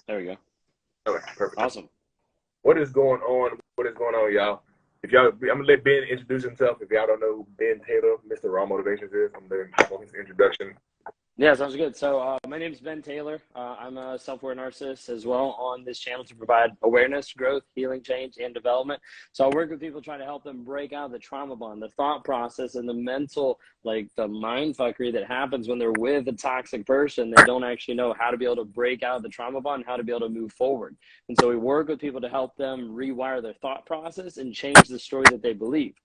There we go. Okay, perfect. Awesome. What is going on? What is going on, y'all? If y'all, I'm gonna let Ben introduce himself. If y'all don't know who Ben Taylor, Mr. Raw Motivations is, I'm gonna hop on his introduction. Yeah, sounds good. So my name is Ben Taylor. I'm a self-aware narcissist as well on this channel to provide awareness, growth, healing, change, and development. So I work with people trying to help them break out of the trauma bond, the thought process, and the mental, like the mind fuckery that happens when they're with a toxic person. They don't actually know how to be able to break out of the trauma bond, how to be able to move forward. And so we work with people to help them rewire their thought process and change the story that they believe.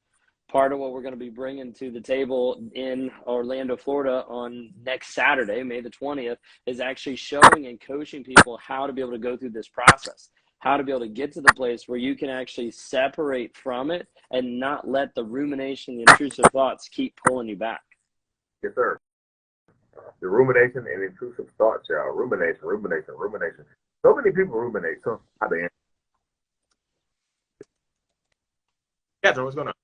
Part of what we're going to be bringing to the table in Orlando, Florida on next Saturday, May the 20th, is actually showing and coaching people how to be able to go through this process, how to be able to get to the place where you can actually separate from it and not let the rumination, the intrusive thoughts keep pulling you back. Yes, sir. The rumination and intrusive thoughts, y'all. Rumination. So many people ruminate. So how they answer. Catherine, what's going on?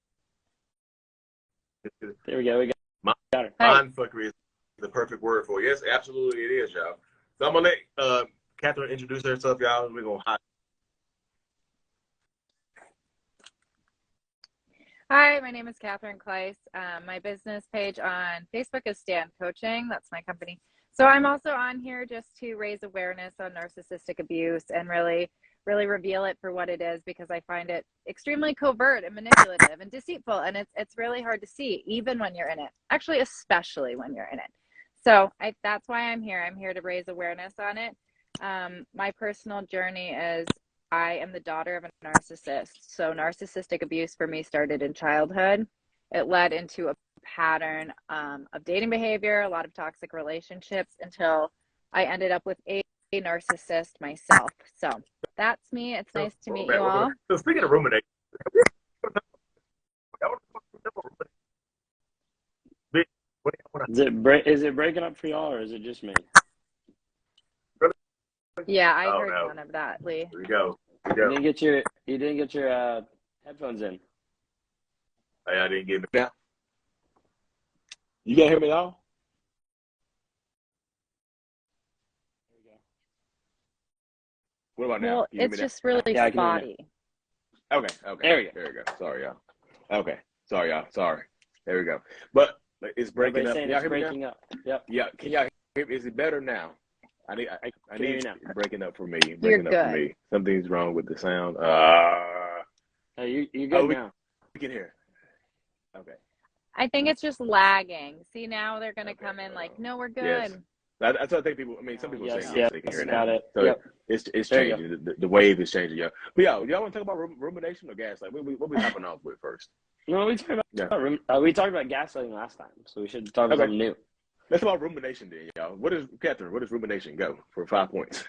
There we go. We got her. Mind fuckery is the perfect word for it. Yes, absolutely it is, y'all. So I'm going to let Catherine introduce herself, y'all. We're going to Hi, my name is Catherine Kleiss. My business page on Facebook is Stand Coaching. That's my company. So I'm also on here just to raise awareness on narcissistic abuse and really reveal it for what it is, because I find it extremely covert and manipulative and deceitful, and it's really hard to see even when you're in it. Actually, especially when you're in it. So that's why I'm here. I'm here to raise awareness on it. My personal journey is I am the daughter of a narcissist. So narcissistic abuse for me started in childhood. It led into a pattern of dating behavior, a lot of toxic relationships, until I ended up with a narcissist myself. So that's me. It's nice to meet you all. So speaking of rumination, Is it breaking up for y'all, or is it just me? Yeah, I heard none of that, Lee. Here we go. You didn't get your headphones in. Hey, I didn't get it. Yeah. You can't hear me at all? What about now? Well, it's just really spotty. Okay. There we go. There we go. Sorry, y'all. Okay. Sorry, y'all. Sorry. There we go. But it's breaking up. It's breaking up. Yep. Yeah. Can y'all hear me? Is it better now? I need breaking up for me. You're Breaking up good. for me. Something's wrong with the sound. You're good now. We can hear. Okay. I think it's just lagging. See, now they're going to come in like, no, we're good. Yes. That's what I think people. I mean, some people say yes, they can hear it got now. it. So yep. It's changing. The wave is changing. Yeah. But y'all want to talk about rumination or gaslight? What we hopping off with first? No, we talked about gaslighting last time, so we should talk about something new. Let's talk about rumination then, y'all. Catherine? What does rumination go for 5 points?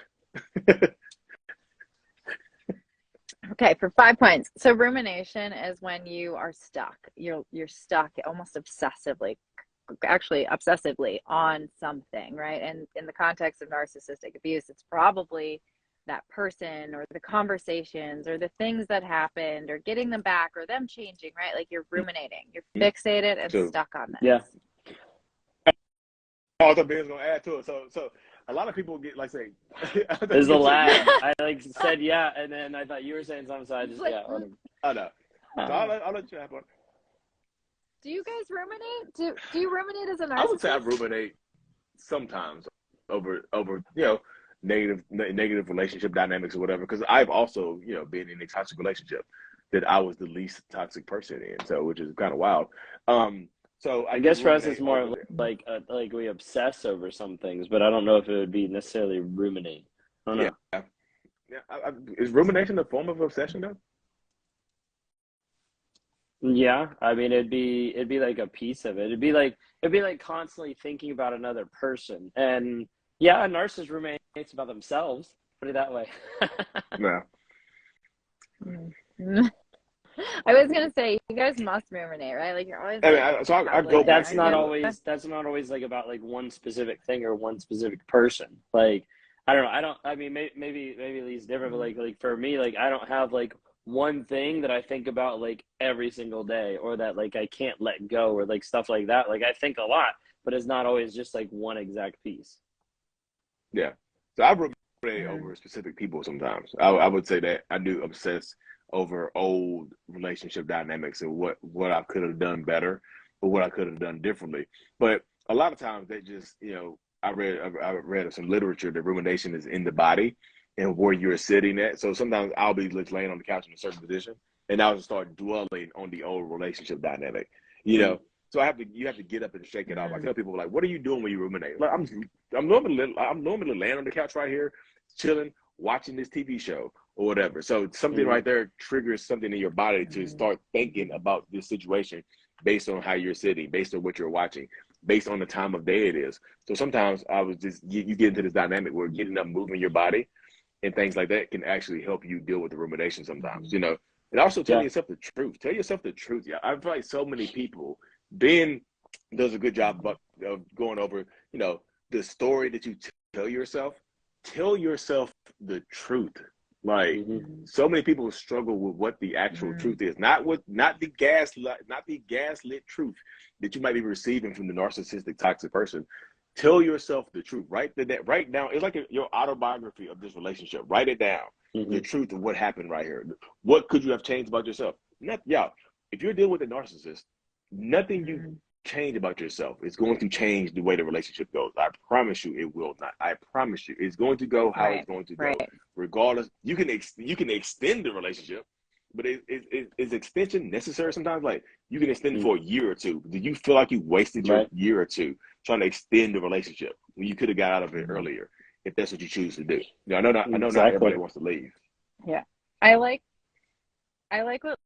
Okay, for 5 points. So rumination is when you are stuck. You're stuck almost obsessively on something, right? And in the context of narcissistic abuse, it's probably that person or the conversations or the things that happened or getting them back or them changing, right? Like you're ruminating, you're fixated and stuck on this. Yeah. I thought Ben was gonna add to it. So a lot of people get like say there's a lag. I said yeah, and then I thought you were saying something, so I just I know. So I'll let you have one. Do you guys ruminate? Do you ruminate as a narcissist? I would say I ruminate sometimes over negative relationship dynamics or whatever, because I've also been in a toxic relationship that I was the least toxic person in, so which is kind of wild. So I guess for us it's more like we obsess over some things, but I don't know if it would be necessarily ruminate. I don't know. Yeah. Is rumination a form of obsession though? Yeah, I mean it'd be like a piece of it. It'd be like constantly thinking about another person, and yeah, a narcissist ruminates about themselves. Put it that way. Yeah. I was gonna say you guys must ruminate, right? Like you're always. I go. That's not always like about like one specific thing or one specific person. Like I don't know. I mean maybe Lee's different, but like for me, like I don't have like one thing that I think about like every single day, or that like I can't let go, or like stuff like that. Like I think a lot, but it's not always just like one exact piece. Yeah. So I ruminate over specific people sometimes. I would say that I do obsess over old relationship dynamics and what I could have done better or what I could have done differently. But a lot of times they just, I read some literature that rumination is in the body and where you're sitting at. So sometimes I'll be laying on the couch in a certain position and I'll just start dwelling on the old relationship dynamic, So you have to get up and shake it off. I tell people, like, what are you doing when you ruminate? Like, I'm normally laying on the couch right here, chilling, watching this TV show or whatever. So something right there triggers something in your body to start thinking about this situation based on how you're sitting, based on what you're watching, based on the time of day it is. So sometimes you get into this dynamic where getting up, moving your body and things like that can actually help you deal with the rumination sometimes, And also tell yourself the truth. Tell yourself the truth. Yeah, I feel like so many people, Ben does a good job of going over, the story that you tell yourself. Tell yourself the truth. Like so many people struggle with what the actual truth is, not the gaslit truth that you might be receiving from the narcissistic, toxic person. Tell yourself the truth. Write down. It's like your autobiography of this relationship. Write it down. The truth of what happened right here. What could you have changed about yourself? If you're dealing with a narcissist, nothing you change about yourself is going to change the way the relationship goes. I promise you it will not. I promise you it's going to go how it's going to go. Regardless, you can extend the relationship, but is extension necessary sometimes? Like you can extend it for a year or two. Do you feel like you wasted your year or two trying to extend the relationship when you could have got out of it earlier if that's what you choose to do? I know not everybody wants to leave. Yeah. I like what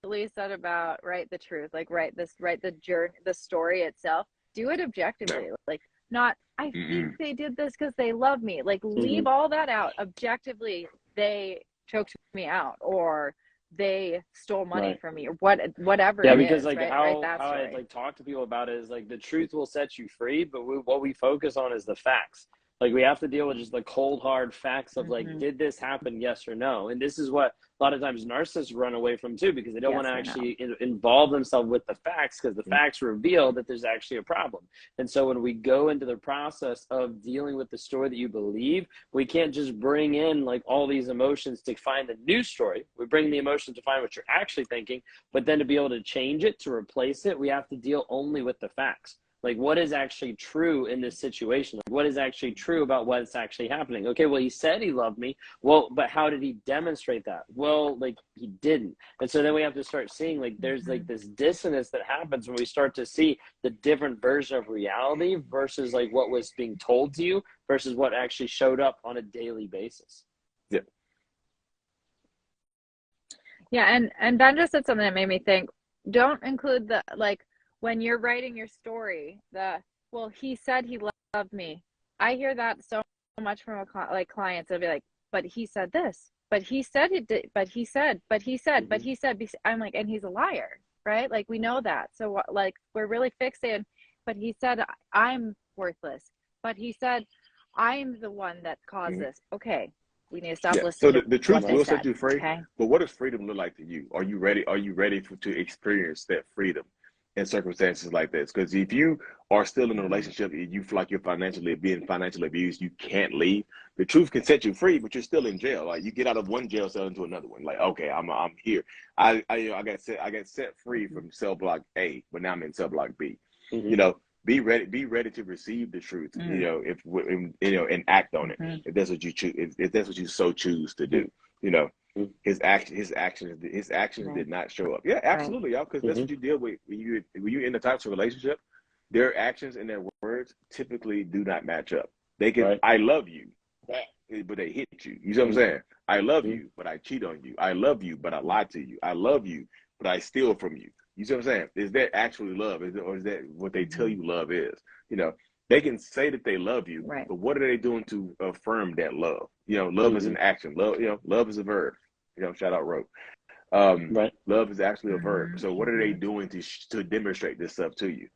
Lee said about write the truth, like write the journey, the story itself. Do it objectively, like not I think they did this because they love me. Like leave all that out. Objectively, they choked me out or they stole money from me or whatever. Yeah, because like how I like talk to people about it is like the truth will set you free, but what we focus on is the facts. Like we have to deal with just the cold hard facts of like, did this happen? Yes or no? And this is what a lot of times narcissists run away from too, because they don't want to actually involve themselves with the facts, because the facts reveal that there's actually a problem. And so when we go into the process of dealing with the story that you believe, we can't just bring in like all these emotions to find the new story. We bring the emotions to find what you're actually thinking, but then to be able to change it, to replace it, we have to deal only with the facts. Like what is actually true in this situation? Like, what is actually true about what's actually happening? Okay, well, he said he loved me. Well, but how did he demonstrate that? Well, like he didn't. And so then we have to start seeing like there's like this dissonance that happens when we start to see the different version of reality versus like what was being told to you versus what actually showed up on a daily basis. Yeah. Yeah, and Ben just said something that made me think, don't include the like when you're writing your story, well, he said he loved me. I hear that so much from clients. They'll be like, but he said this, but he said it did, but he said. I'm like, and he's a liar, right? Like we know that. So like we're really fixated. But he said I'm worthless. But he said I'm the one that caused this. Okay, we need to stop listening. So the truth will set you free. Okay? But what does freedom look like to you? Are you ready? Are you ready to experience that freedom in circumstances like this? Because if you are still in a relationship and you feel like you're being financially abused, you can't leave. The truth can set you free, but you're still in jail. Like you get out of one jail cell into another one. Like, okay, I'm here. I got set free from cell block A, but now I'm in cell block B. Be ready to receive the truth. And act on it if that's what you choose. If that's what you so choose to do. His actions did not show up. Yeah, absolutely, y'all, because that's what you deal with when you're in a toxic relationship. Their actions and their words typically do not match up. They can, I love you, but they hit you. You see what I'm saying? I love you, but I cheat on you. I love you, but I lie to you. I love you, but I steal from you. You see what I'm saying? Is that actually love? Or is that what they tell you love is? They can say that they love you, but what are they doing to affirm that love? Love is an action. Love is a verb. Shout out Rope. Love is actually a verb. So what are they doing to demonstrate this stuff to you?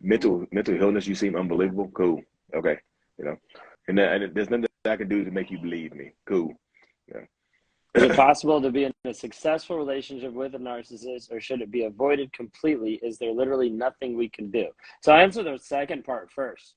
Mental illness, you seem unbelievable. Cool. Okay. And there's nothing that I can do to make you believe me. Cool. Is it possible to be in a a successful relationship with a narcissist, or should it be avoided completely? Is there literally nothing we can do? So I answer the second part first.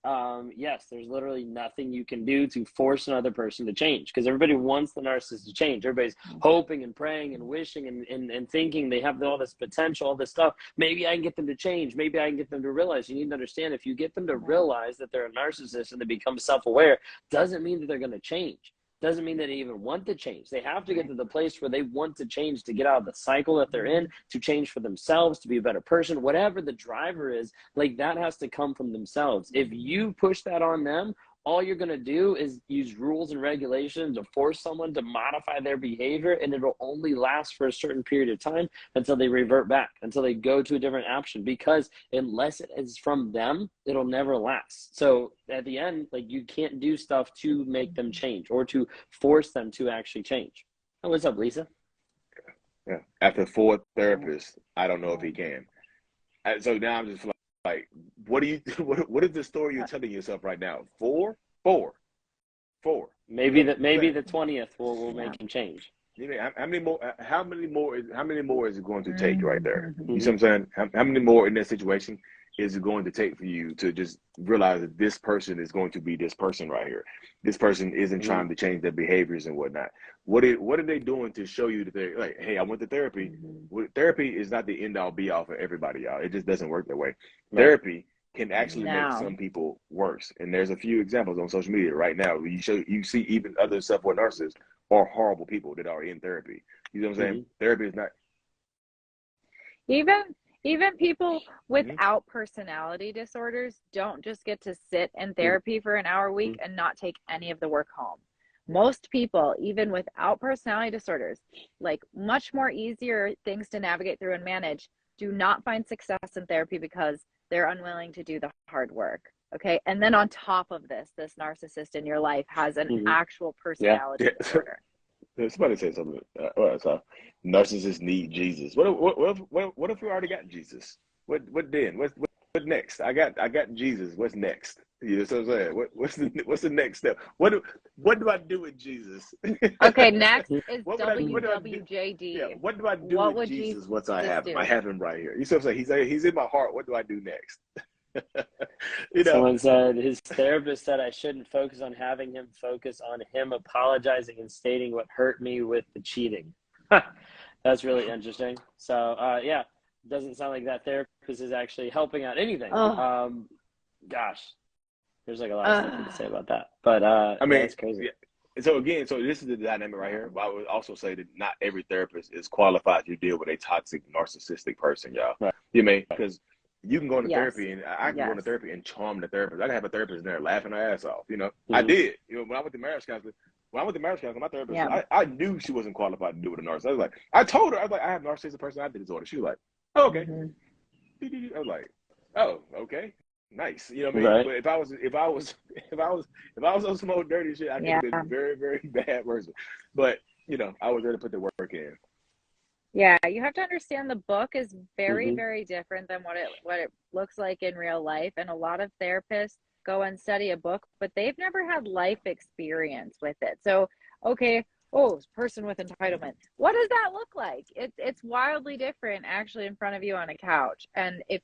Yes, there's literally nothing you can do to force another person to change, because everybody wants the narcissist to change. Everybody's hoping and praying and wishing and thinking they have all this potential, all this stuff. Maybe I can get them to change. Maybe I can get them to realize. You need to understand, if you get them to realize that they're a narcissist and they become self-aware, doesn't mean that they're going to change. Doesn't mean that they even want to change. They have to get to the place where they want to change, to get out of the cycle that they're in, to change for themselves, to be a better person. Whatever the driver is, like, that has to come from themselves. If you push that on them, all you're going to do is use rules and regulations to force someone to modify their behavior, and it'll only last for a certain period of time until they revert back, until they go to a different option, because unless it is from them, it'll never last. So at the end, like, you can't do stuff to make them change or to force them to actually change. Oh, what's up, Lisa? Yeah. After 4 therapists, I don't know if he can. So now I'm just like, what do you? What is the story you're telling yourself right now? 4. Maybe the 20th will make him change. You know, how many more is it going to take right there? You see what I'm saying? How many more in that situation is it going to take for you to just realize that this person is going to be this person right here? This person isn't trying to change their behaviors and whatnot. What are they doing to show you that they're like, hey, I went to therapy? Therapy is not the end all be all for everybody, y'all. It just doesn't work that way. Therapy can actually make some people worse. And there's a few examples on social media right now where you see even other self-aware narcissists are horrible people that are in therapy. You know what I'm saying? Therapy is not even people without personality disorders don't just get to sit in therapy for an hour a week and not take any of the work home. Most people, even without personality disorders, like much more easier things to navigate through and manage, do not find success in therapy because they're unwilling to do the hard work. Okay. And then on top of this narcissist in your life has an actual personality disorder. Somebody said something. So narcissists need Jesus. What if we already got Jesus? What then? What next? I got Jesus. What's next? You know what I'm saying? What's the next step? What do I do with Jesus? Okay, next is WWJD. Yeah, what do I do with Jesus once I have him? I have him right here. You see what I'm saying? He's in my heart. What do I do next? You know, someone said his therapist said I shouldn't focus on having him, focus on him apologizing and stating what hurt me with the cheating. That's really interesting. So yeah, doesn't sound like that therapist is actually helping out anything. Gosh, there's like a lot of stuff to say about that, but I mean, it's crazy. Yeah. So again, so this is the dynamic right here. But I would also say that not every therapist is qualified to deal with a toxic, narcissistic person, y'all. Right. You mean, because you can go into therapy, and I can go into therapy and charm the therapist. I can have a therapist in there laughing her ass off. You know, I did. You know, when I went to marriage counseling, my therapist, I knew she wasn't qualified to do with a narcissist. I was like, I told her, I was like, I have narcissistic personality disorder. She was like, oh, okay. I was like, oh, okay. Nice. You know what I mean? Right. But if I was on some old dirty shit, I could have been a very, very bad person. But, you know, I was there to put the work in. Yeah, you have to understand the book is very, very different than what it looks like in real life. And a lot of therapists go and study a book, but they've never had life experience with it. So, okay, person with entitlement. What does that look like? It's wildly different actually in front of you on a couch. And if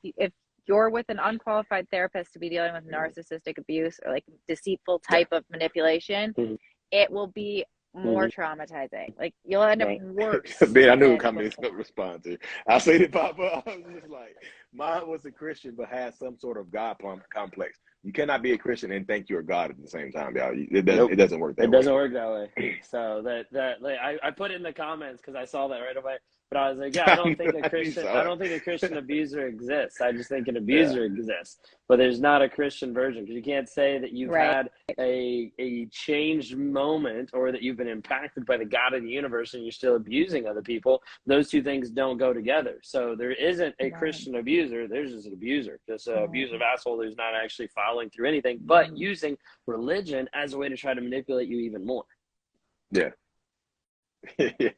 you're with an unqualified therapist to be dealing with narcissistic abuse or like deceitful type of manipulation, it will be more traumatizing. Like you'll end up worse. Man, I knew what companies would respond to. I say it, Papa. I was just like, mine was a Christian but had some sort of God complex. You cannot be a Christian and think you're God at the same time, y'all. It doesn't work that way. It doesn't work that way. So that like, I put it in the comments because I saw that right away. But I was like, yeah, I don't think a Christian abuser exists. I just think an abuser exists. But there's not a Christian version, because you can't say that you've had a changed moment or that you've been impacted by the God of the universe and you're still abusing other people. Those two things don't go together. So there isn't a Christian abuser. There's just an abuser, just an abusive asshole who's not actually following through anything, but using religion as a way to try to manipulate you even more. Yeah. Yeah.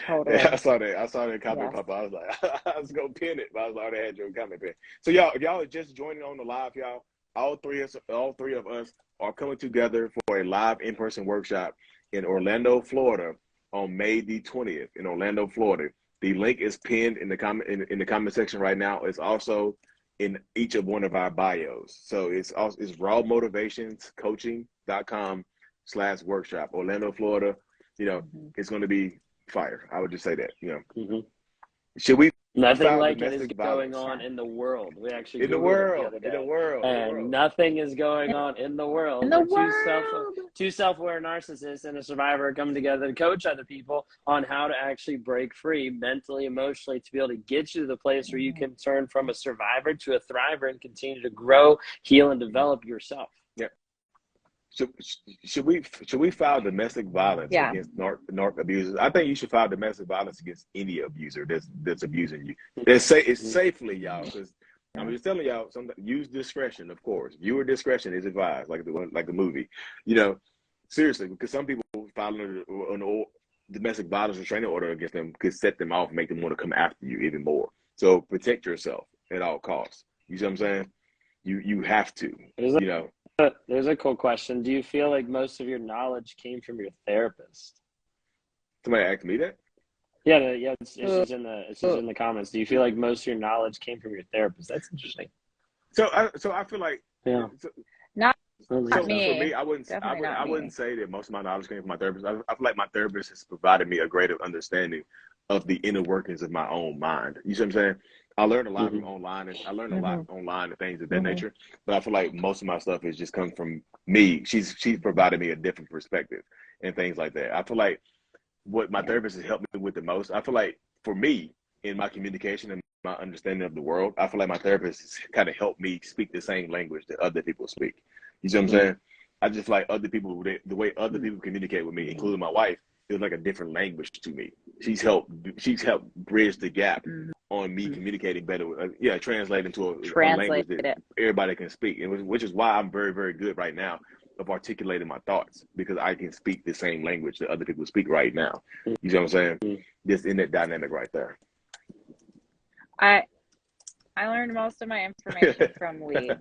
Totally. I saw that comment pop. I was like, I was gonna pin it, but I was like, I already had your comment pin. So y'all are just joining on the live, y'all. All three of us are coming together for a live in-person workshop in Orlando, Florida on May the 20th in Orlando, Florida. The link is pinned in the comment section right now. It's also in each of one of our bios. So it's rawmotivationscoaching.com/workshop, Orlando, Florida. You know, it's going to be fire. I would just say that, you know. Should we Nothing like it is going on in the world. We actually Googled it the other day. And nothing is going on in the world. Two self-aware narcissists and a survivor are coming together to coach other people on how to actually break free mentally, emotionally, to be able to get you to the place where you can turn from a survivor to a thriver and continue to grow, heal, and develop yourself. Yeah. Should we file domestic violence against narc abusers? I think you should file domestic violence against any abuser that's abusing you. It's safely, y'all, because I'm just telling y'all, use discretion, of course. Viewer discretion is advised, like the movie. You know, seriously, because some people filing an domestic violence restraining order against them could set them off, make them want to come after you even more. So protect yourself at all costs. You see what I'm saying? You have to. You know. There's a cool question. Do you feel like most of your knowledge came from your therapist? Somebody asked me that? Yeah, it's just in the comments. Do you feel like most of your knowledge came from your therapist? That's interesting. So I feel like Not me. For me, I wouldn't say that most of my knowledge came from my therapist. I feel like my therapist has provided me a greater understanding of the inner workings of my own mind. You see what I'm saying? I learned a lot from online, and I learned a lot online and things of that nature. But I feel like most of my stuff is just comes from me. She's provided me a different perspective and things like that. I feel like what my therapist has helped me with the most, I feel like for me in my communication and my understanding of the world, I feel like my therapist has kind of helped me speak the same language that other people speak. You see what I'm saying? I just feel like other people, the way other people communicate with me, including my wife, is like a different language to me. She's helped bridge the gap on me communicating better, translate into a language that everybody can speak, and which is why I'm very, very good right now of articulating my thoughts, because I can speak the same language that other people speak right now. You see what I'm saying? Just in that dynamic right there. I learned most of my information from weed.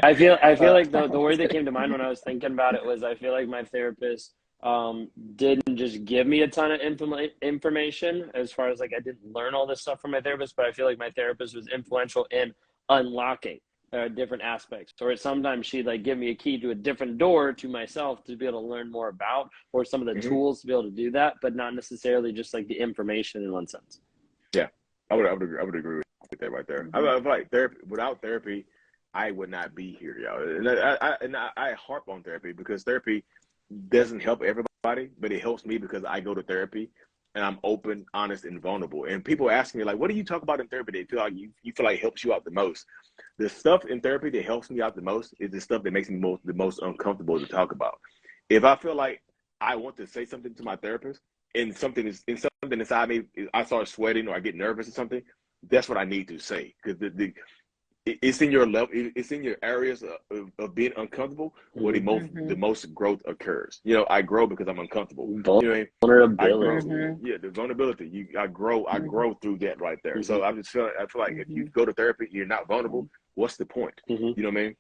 I feel like the word that came to mind when I was thinking about it was, I feel like my therapist didn't just give me a ton of information, as far as like I didn't learn all this stuff from my therapist, but I feel like my therapist was influential in unlocking different aspects. Or sometimes she'd like give me a key to a different door to myself to be able to learn more about, or some of the tools to be able to do that, but not necessarily just like the information in one sense. Yeah, I would agree with that right there. I feel like therapy, without therapy, I would not be here, y'all. And I harp on therapy because therapy doesn't help everybody, but it helps me because I go to therapy and I'm open, honest, and vulnerable. And people ask me, like, what do you talk about in therapy that feel like you feel like helps you out the most? The stuff in therapy that helps me out the most is the stuff that makes me the most uncomfortable to talk about. If I feel like I want to say something to my therapist and something inside me, I start sweating or I get nervous or something, that's what I need to say, because it's in your level, it's in your areas of being uncomfortable where the most growth occurs. You know, I grow because I'm uncomfortable. You know what I mean? Vulnerability. The vulnerability. I grow through that right there. So I feel like if you go to therapy, you're not vulnerable. What's the point? You know what I mean?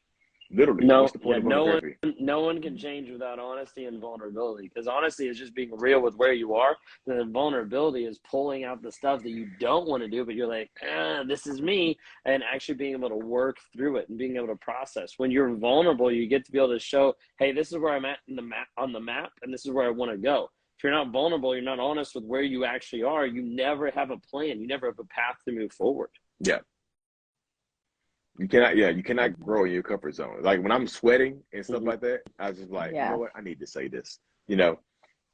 Literally, what's the point of therapy? No one can change without honesty and vulnerability, because honesty is just being real with where you are. And then vulnerability is pulling out the stuff that you don't want to do, but you're like, this is me, and actually being able to work through it and being able to process. When you're vulnerable, you get to be able to show, hey, this is where I'm at on the map, and this is where I want to go. If you're not vulnerable, you're not honest with where you actually are, you never have a plan. You never have a path to move forward. Yeah. You cannot grow in your comfort zone. Like when I'm sweating and stuff like that, I was just like, you know what? I need to say this. You know,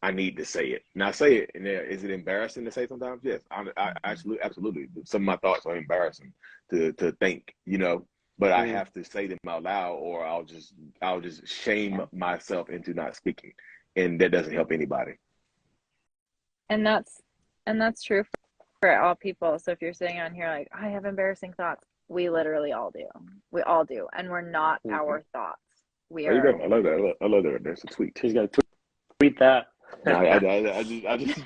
I need to say it. And I say it, and is it embarrassing to say sometimes? Yes, I absolutely. Some of my thoughts are embarrassing to think, you know, but I have to say them out loud, or I'll just shame myself into not speaking, and that doesn't help anybody. And that's true for all people. So if you're sitting on here like, I have embarrassing thoughts, we literally all do. We all do. And we're not our thoughts. We are. I love that. I love that. There's a tweet. She's going to tweet that. No, I just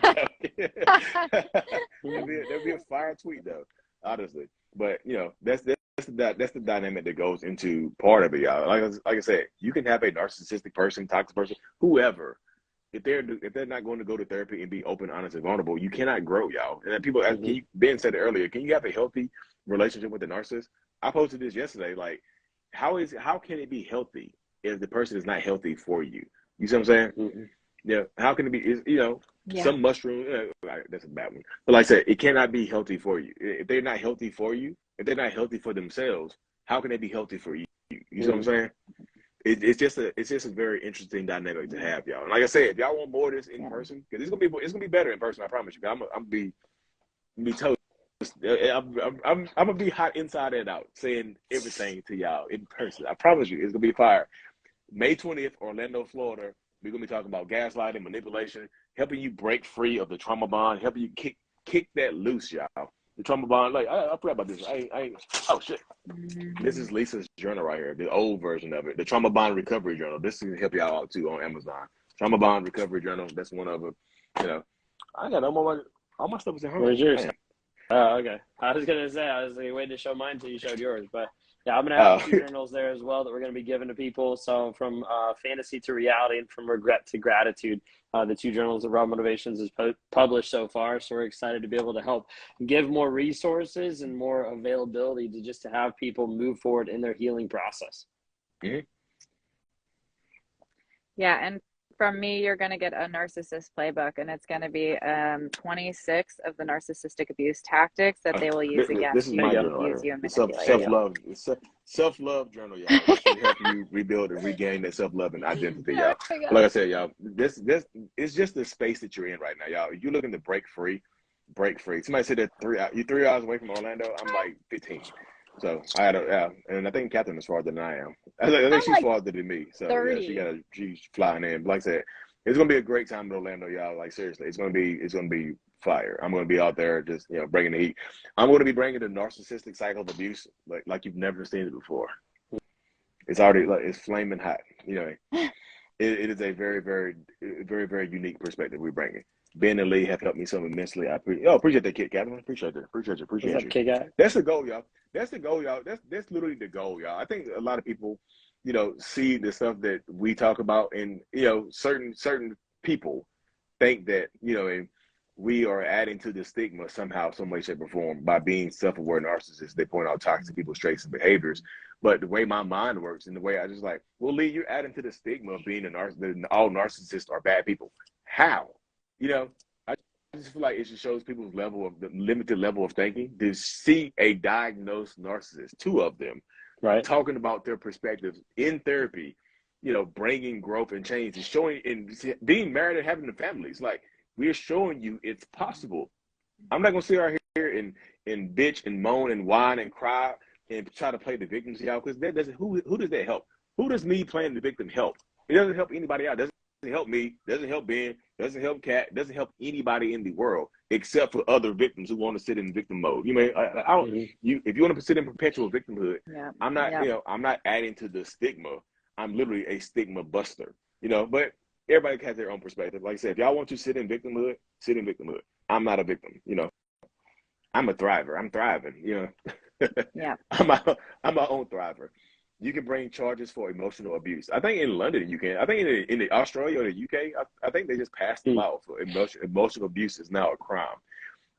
there'll be a fire tweet though, honestly. But you know, that's the dynamic that goes into part of it, y'all. Like I said, you can have a narcissistic person, toxic person, whoever, if they're not going to go to therapy and be open, honest, and vulnerable, you cannot grow, y'all. And then people ask, Mm-hmm. Ben said it earlier, can you have a healthy relationship with the narcissist? I posted this yesterday. Like, how can it be healthy if the person is not healthy for you? You see what I'm saying? Mm-hmm. Yeah. How can it be? Yeah. Some mushroom. That's a bad one. But like I said, it cannot be healthy for you if they're not healthy for you. If they're not healthy for themselves, how can they be healthy for you? You see what I'm saying? It's just a very interesting dynamic to have, y'all. And like I said, if y'all want more of this in person, because it's gonna be better in person, I promise you. I'm gonna be toast. I'm gonna be hot inside and out, saying everything to y'all in person. I promise you, it's gonna be fire. May 20th, Orlando, Florida. We're gonna be talking about gaslighting, manipulation, helping you break free of the trauma bond, helping you kick that loose, y'all. The trauma bond, like I forgot about this. Oh shit. This is Lisa's journal right here, the old version of it, the Trauma Bond Recovery Journal. This can help y'all out too on Amazon. Trauma Bond Recovery Journal. That's one of them. I got all my stuff is in home. Where's yours? Oh, okay. I was waiting to show mine until you showed yours, but yeah, I'm gonna have a few journals there as well that we're gonna be giving to people. So from fantasy to reality and from regret to gratitude, the 2 journals that Raw Motivations has published so far. So we're excited to be able to help give more resources and more availability to have people move forward in their healing process. Mm-hmm. Yeah, and from me, you're going to get a narcissist playbook, and it's going to be 26 of the narcissistic abuse tactics that they will use against this is you my to journal, use you and manipulate you. self-love journal, y'all. This should help you rebuild and regain that self-love and identity, y'all. But like I said, y'all, this it's just the space that you're in right now, y'all. If you're looking to break free. Somebody said that you're 3 hours away from Orlando. I'm like 15. So and I think Catherine is farther than I am. I think she's farther than me. So 30. yeah, she's flying in. But like I said, it's gonna be a great time in Orlando, y'all. Like seriously, it's gonna be fire. I'm gonna be out there just bringing the heat. I'm gonna be bringing the narcissistic cycle of abuse like you've never seen it before. It's already it's flaming hot. It is a very, very, very, very unique perspective we're bringing. Ben and Lee have helped me so immensely. I appreciate that, Kit Catherine. Appreciate you. What's up, Kit Guy? That's the goal, y'all. That's literally the goal, y'all. I think a lot of people, see the stuff that we talk about, and certain people think that we are adding to the stigma somehow, some way, shape, or form by being self-aware narcissists. They point out toxic people's traits and behaviors. But the way my mind works and the way I just well, Lee, you're adding to the stigma of being all narcissists are bad people. How? I just feel like it just shows people's limited level of thinking to see a diagnosed narcissist, 2 of them, right, talking about their perspectives in therapy, bringing growth and change and showing and being married and having a family. It's like we're showing you it's possible. I'm not gonna sit right here and bitch and moan and whine and cry and try to play the victims, y'all, because that doesn't. Who does that help? Who does me playing the victim help? It doesn't help anybody out. Doesn't help me. Doesn't help Ben. Doesn't help Kat. Doesn't help anybody in the world except for other victims who want to sit in victim mode. I don't. If you want to sit in perpetual victimhood, I'm not. I'm not adding to the stigma. I'm literally a stigma buster. But everybody has their own perspective. Like I said, if y'all want to sit in victimhood, sit in victimhood. I'm not a victim. I'm a thriver. I'm thriving. Yeah. I'm my own thriver. You can bring charges for emotional abuse. I think in London you can. I think in the Australia or the UK, I think they just passed the law for emotional abuse is now a crime.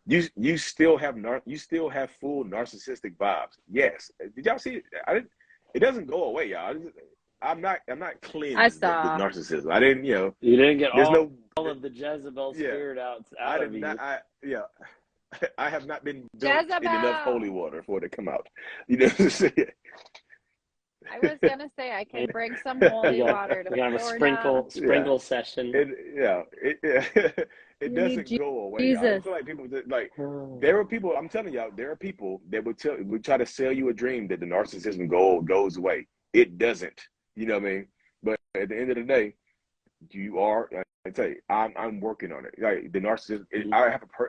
You still have full narcissistic vibes. Yes. Did y'all see it? It doesn't go away, y'all. I'm not cleansed with narcissism. I didn't. You didn't get all of the Jezebel spirit out of you. I have not been dunked in enough holy water for it to come out. You know what I'm saying? I was gonna say I can bring some holy water to we have a sprinkle session. It doesn't go away. I feel like people there are people. I'm telling y'all, there are people that would try to sell you a dream that the narcissism goes away. It doesn't. You know what I mean? But at the end of the day, I tell you, I'm working on it. Like the narcissism,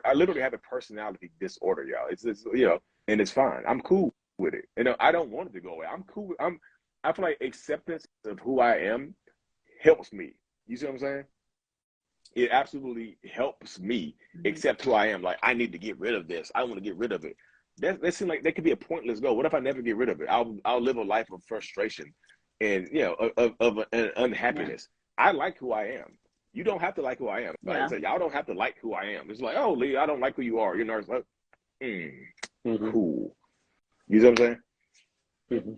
I literally have a personality disorder, y'all. It's and it's fine. I'm cool with it. I don't want it to go away. I'm cool. I feel like acceptance of who I am helps me. You see what I'm saying? It absolutely helps me accept who I am. Like I need to get rid of this. I want to get rid of it. That seems like that could be a pointless goal. What if I never get rid of it? I'll live a life of frustration and of an unhappiness. I like who I am. You don't have to like who I am. Like I Yeah. said, y'all don't have to like who I am. It's like, oh, Lee, I don't like who you are. You're nervous. Like, cool. You know what I'm saying?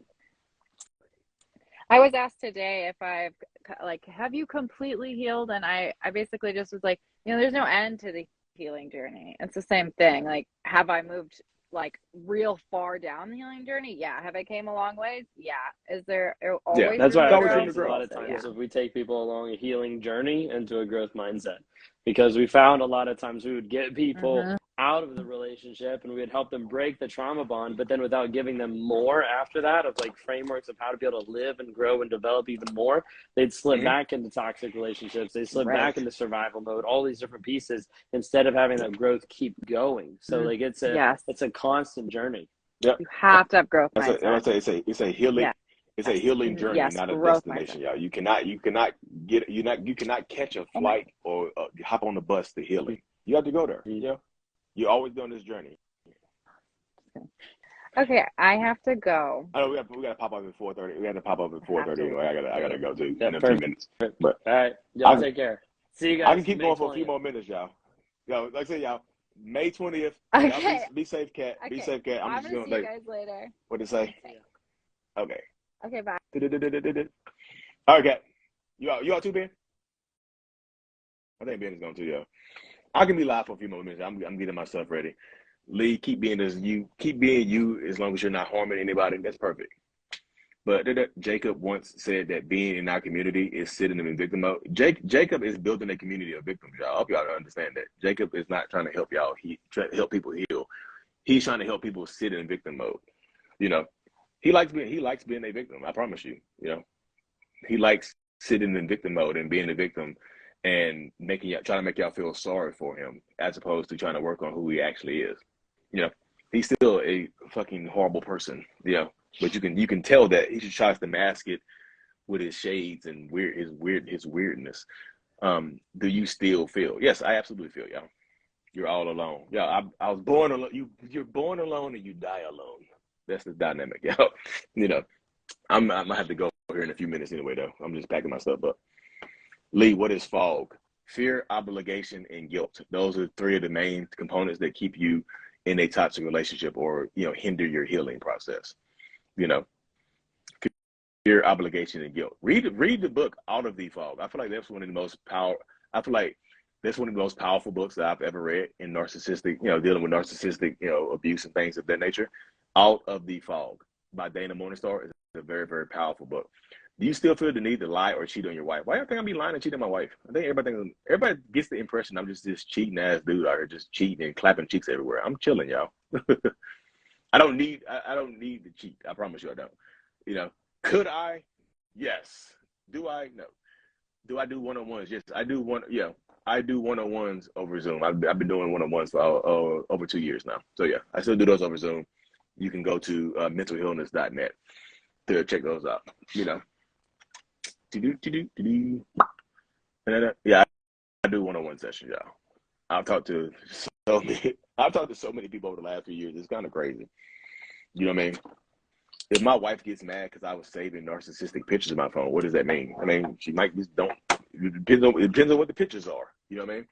I was asked today if I've like, have you completely healed? And I basically just was like, you know, there's no end to the healing journey. It's the same thing. Like, have I moved like real far down the healing journey? Yeah. Have I came a long ways? Yeah. Is there always That's room why to I grow? stress a lot of times if we take people along a healing journey into a growth mindset, because we found a lot of times we would get people out of the relationship and we'd help them break the trauma bond, but then without giving them more after that of like frameworks of how to be able to live and grow and develop even more, they'd slip back into toxic relationships. They slip back into survival mode, all these different pieces, instead of having that growth keep going. So like it's a constant journey. Yep. You have to have growth mindset. It's a healing. Yeah. It's a healing journey, not a destination, y'all. You cannot catch a flight or hop on the bus to healing. You have to go there. You know, you're always doing this journey. Okay, I have to go. I know we got to pop up at 4:30. We have to pop up at 4:30 anyway. I gotta go too in a perfect. few minutes. But all right, y'all take care. See you guys. I can keep going for a few more minutes, y'all. Yo, like I said, y'all, May 20th. Okay. Y'all be safe, Kat. Okay. Be safe, Kat. I'm just gonna see you guys later. What to say? Okay. Okay, bye. All right, Kat. You out too, Ben? I think Ben is going to, yo. I can be live for a few more minutes. I'm getting myself ready. Lee, keep being you as long as you're not harming anybody. That's perfect. But Jacob once said that being in our community is sitting in victim mode. Jacob is building a community of victims, y'all. I hope y'all understand that. Jacob is not trying to help y'all. He trying to help people heal. He's trying to help people sit in victim mode. You know, he likes being a victim. I promise you. You know, he likes sitting in victim mode and being a victim and trying to make y'all feel sorry for him, as opposed to trying to work on who he actually is. You know, he's still a fucking horrible person. You know, but you can tell that he just tries to mask it with his shades and his weirdness. Do you still feel? Yes, I absolutely feel, y'all. You're all alone. Yeah, I was born alone. You're born alone and you die alone. That's the dynamic, y'all. You know, I'm gonna have to go here in a few minutes anyway, though. I'm just packing my stuff up. Lee, what is fog? Fear, obligation, and guilt. Those are three of the main components that keep you in a toxic relationship or, you know, hinder your healing process. You know, fear, obligation, and guilt. Read the book Out of the Fog. I feel like that's one of the most that's one of the most powerful books that I've ever read in narcissistic, you know, dealing with narcissistic, you know, abuse and things of that nature. Out of the Fog by Dana Morningstar is a very, very powerful book. Do you still feel the need to lie or cheat on your wife? Why do you think I'll be lying and cheating on my wife? I think everybody gets the impression I'm just this cheating ass dude out here just cheating and clapping cheeks everywhere. I'm chilling, y'all. I don't need to cheat. I promise you I don't. You know, could I? Yes. Do I? No. Do I do one-on-ones? Yes, I do I do one-on-ones over Zoom. I've been doing one-on-ones for over 2 years now. So yeah, I still do those over Zoom. You can go to mentalhealness.net to check those out. You know. Yeah, I do one-on-one sessions, y'all. I've talked to so many people over the last few years. It's kind of crazy. You know what I mean? If my wife gets mad because I was saving narcissistic pictures on my phone, what does that mean? I mean, she might just don't. It depends on what the pictures are. You know what I mean?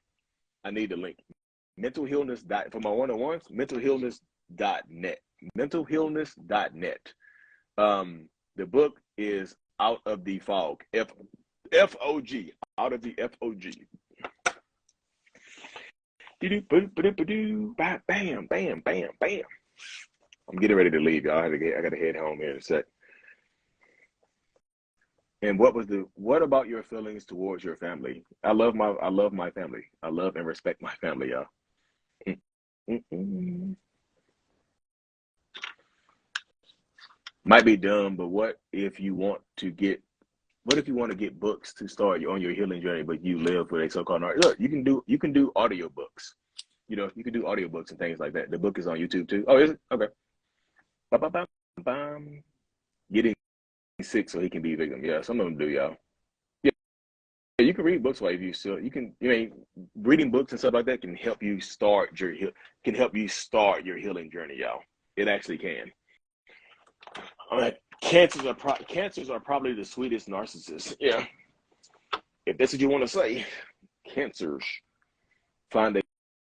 I need the link. Mental Healness for my one-on-ones. Mentalhealness.net. Mentalhealness.net. The book is Out of the Fog. F-O-G. Out of the F-O-G. Bam, bam, bam, bam, bam. I'm getting ready to leave, y'all. I gotta head home here in a sec. And what about your feelings towards your family? I love my family. I love and respect my family, y'all. Might be dumb, but what if you want to get books to start you on your healing journey, but you live with a so-called look, you can do audio books. You know, you can do audio books and things like that. The book is on YouTube too. Oh, is it? Okay. Getting sick so he can be a victim. Yeah, some of them do, y'all. Yeah, you can read books while you still. You can. You mean reading books and stuff like that can help you start your healing journey, y'all. It actually can. All right. Cancers are probably the sweetest narcissists. Yeah. If that's what you want to say, cancers find a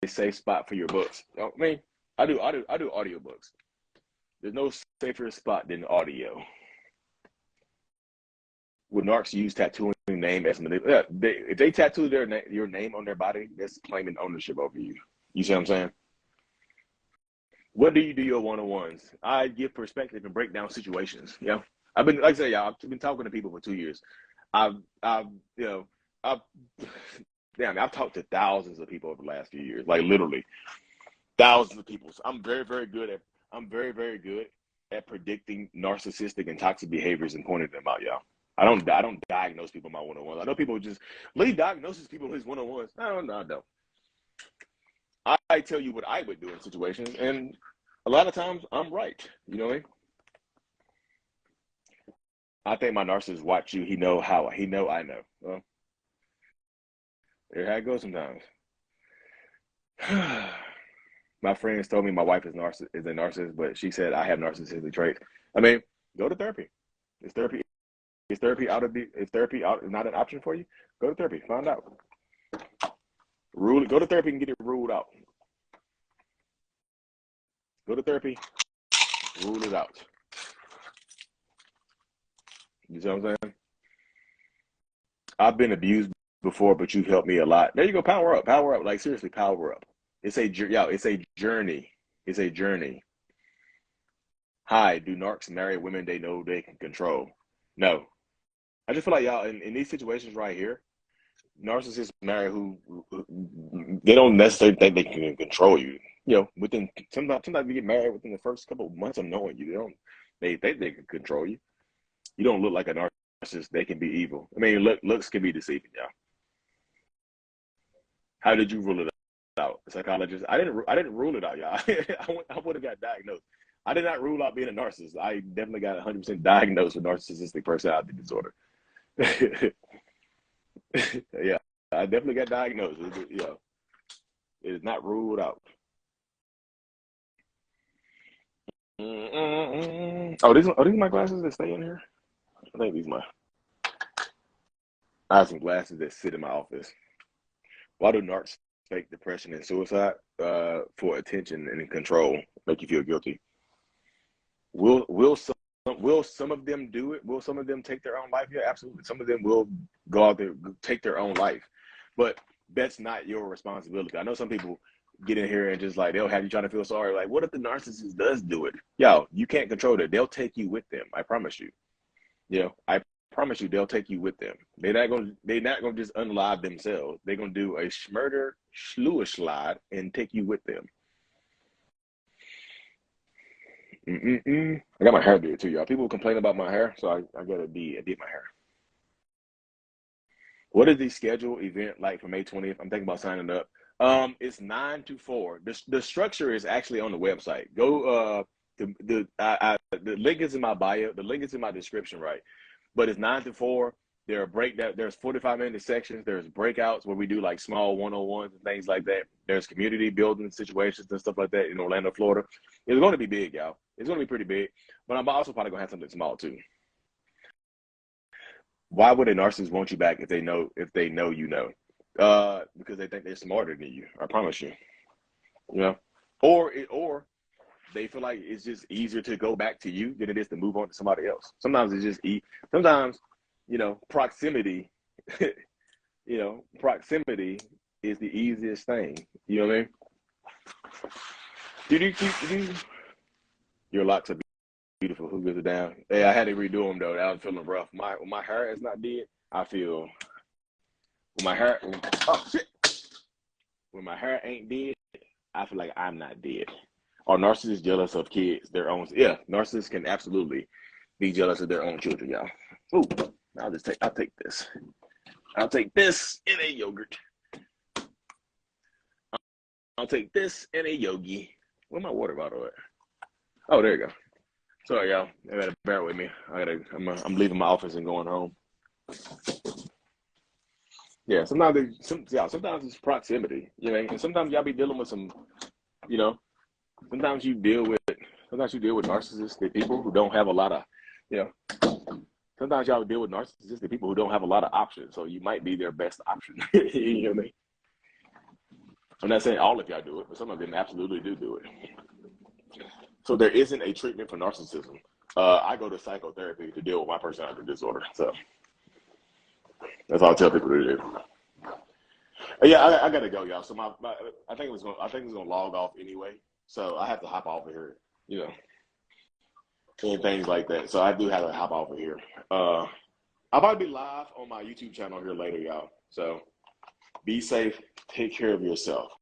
safe spot for your books. I mean, I do audiobooks. There's no safer spot than audio. Would narcs use tattooing name as if they tattoo your name on their body, that's claiming ownership over you. You see what I'm saying? What do you do your one-on-ones? I give perspective and break down situations. Yeah, I've been, like I say, y'all, I've been talking to people for 2 years. I've talked to thousands of people over the last few years, like literally thousands of people. So I'm very, very good at predicting narcissistic and toxic behaviors and pointing them out, y'all. I don't diagnose people in my one-on-ones. I know people just leave diagnosis people in his one-on-ones. I don't. I tell you what I would do in situations, and a lot of times I'm right. You know what I mean? I think my narcissist watch you. He know I know. Well, there how it goes sometimes. My friends told me my wife is a narcissist, but she said I have narcissistic traits. I mean, go to therapy. Is therapy not an option for you? Go to therapy. Find out. Go to therapy and get it ruled out. Go to therapy, rule it out. You see what I'm saying? I've been abused before, but you've helped me a lot. There you go. Power up. Like seriously, power up. It's a journey. It's a journey. Hi, do narcs marry women they know they can control? No. I just feel like y'all in these situations right here, narcissists marry who they don't necessarily think they can control you. You know, within sometimes you get married within the first couple of months of knowing you. They think they can control you. You don't look like a narcissist. They can be evil. I mean, looks can be deceiving, y'all. How did you rule it out? A psychologist? I didn't rule it out, y'all. I would have got diagnosed. I did not rule out being a narcissist. I definitely got 100% diagnosed with narcissistic personality disorder. Yeah, I definitely got diagnosed. It is not ruled out. Oh, these are my glasses that stay in here? I think these I have some glasses that sit in my office. Why do narcs fake depression and suicide? For attention and control, make you feel guilty. Will some of them do it? Will some of them take their own life? Yeah, absolutely. Some of them will go out there, take their own life, but that's not your responsibility. I know some people get in here and just like, they'll have you trying to feel sorry. Like, what if the narcissist does do it? Yo, you can't control that. They'll take you with them. I promise you. I promise you, they'll take you with them. They're not gonna just unalive themselves. They're gonna do a schmurder slide and take you with them. I got my hair did too, y'all. People complain about my hair, so I got I did my hair. What is the scheduled event like for May 20th? I'm thinking about signing up. It's 9 to 4. The structure is actually on the website. Go the link is in my bio. The link is in my description, right? But it's 9 to 4. There's 45-minute sections. There's breakouts where we do like small one-on-ones and things like that. There's community building situations and stuff like that in Orlando, Florida. It's going to be big, y'all. It's going to be pretty big. But I'm also probably going to have something small too. Why would a narcissist want you back if they know you know? Because they think they're smarter than you. I promise you. You know, or they feel like it's just easier to go back to you than it is to move on to somebody else. Sometimes it's just sometimes, proximity. Proximity is the easiest thing. You know what I mean? Your locks are beautiful. Who gives it down? Hey, I had to redo them though. I was feeling rough. When my hair is not dead, I feel. When my hair ain't dead, I feel like I'm not dead. Are narcissists jealous of kids, their own? Yeah, narcissists can absolutely be jealous of their own children, y'all. Ooh, I'll take this. I'll take this in a yogurt. I'll take this in a yogi. Where my water bottle at? Oh, there you go. Sorry, y'all. You gotta bear with me. I'm leaving my office and going home. Yeah, sometimes it's proximity, and sometimes y'all be dealing with some, sometimes you deal with narcissistic people who don't have a lot of, sometimes y'all deal with narcissistic people who don't have a lot of options, so you might be their best option. You know what I mean? I'm not saying all of y'all do it, but some of them absolutely do it. So there isn't a treatment for narcissism. I go to psychotherapy to deal with my personality disorder. So that's all I tell people to do. Yeah, I gotta go, y'all. So I think it's gonna log off anyway. So I have to hop off of here, you know, and things like that. So I do have to hop off of here. I'll probably be live on my YouTube channel here later, y'all. So be safe. Take care of yourself.